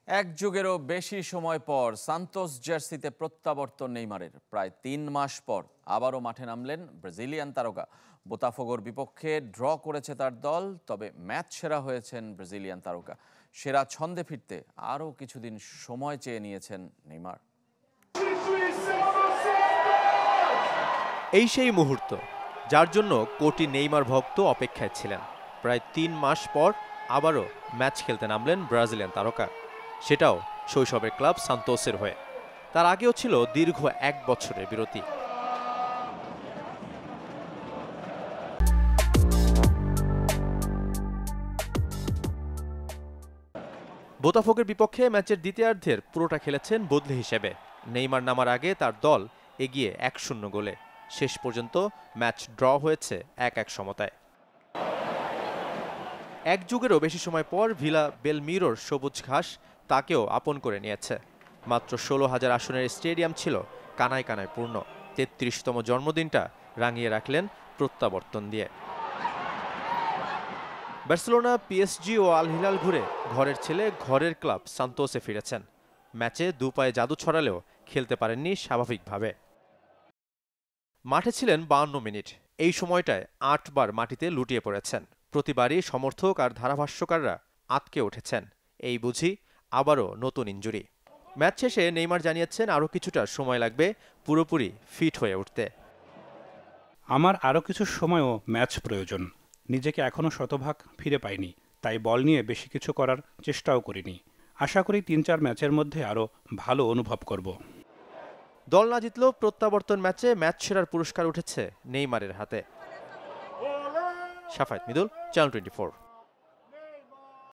এক যুগেরও বেশি সময় পর সান্তোস জার্সিতে প্রত্যাবর্তন নেইমারের। প্রায় ৩ মাস পর আবারও মাঠে নামলেন ব্রাজিলিয়ান তারকা। বোতাফোগোর বিপক্ষে ড্র করেছে তার দল, তবে ম্যাচ সেরা হয়েছেন ব্রাজিলিয়ান তারকা। সেরা ছন্দে ফিরতে আরও কিছুদিন সময় চেয়ে নিয়েছেন নেইমার। এই সেই মুহূর্ত যার জন্য কোটি নেইমার ভক্ত অপেক্ষায় ছিলেন। প্রায় ৩ মাস পর আবারও ম্যাচ খেলতে নামলেন ব্রাজিলিয়ান তারকা, সেটাও শৈশবের ক্লাব সান্তোসের হয়ে। তার আগেও ছিল দীর্ঘ ১ বছরের বিরতি। বোতাফোগের বিপক্ষে ম্যাচের দ্বিতীয়ার্ধের পুরোটা খেলেছেন বদলি হিসেবে। নেইমার নামার আগে তার দল এগিয়ে ১-০ গোলে। শেষ পর্যন্ত ম্যাচ ড্র হয়েছে ১-১ সমতায়। এক যুগেরও বেশি সময় পর ভিলা বেলমিরোর সবুজ ঘাস তাকেও আপন করে নিয়েছে। মাত্র ১৬,০০০ আসনের স্টেডিয়াম ছিল কানায় কানায় পূর্ণ। ৩৩তম জন্মদিনটা রাঙিয়ে রাখলেন প্রত্যাবর্তন দিয়ে। বার্সেলোনা, পিএসজি ও আল হিলাল ঘুরে ঘরের ছেলে ঘরের ক্লাব সান্তোসে ফিরেছেন। ম্যাচে দু পায়ে জাদু ছড়ালেও খেলতে পারেননি স্বাভাবিকভাবে। মাঠে ছিলেন ৫২ মিনিট। এই সময়টায় ৮ বার মাটিতে লুটিয়ে পড়েছেন। প্রতিবারই সমর্থক আর ধারাভাষ্যকাররা আটকে উঠেছেন, এই বুঝি আবারও নতুন ইনজুরি। ম্যাচ শেষে নেইমার জানিয়েছেন আরও কিছুটা সময় লাগবে পুরোপুরি ফিট হয়ে উঠতে। আমার আরও কিছু সময় ও ম্যাচ প্রয়োজন। নিজেকে এখনও শতভাগ ফিরে পাইনি, তাই বল নিয়ে বেশি কিছু করার চেষ্টাও করিনি। আশা করি ৩-৪ ম্যাচের মধ্যে আরও ভালো অনুভব করব। দল না জিতলেও প্রত্যাবর্তন ম্যাচে ম্যাচ সেরার পুরস্কার উঠেছে নেইমারের হাতে। শাফায়েত মিদুল, চ্যানেল 24।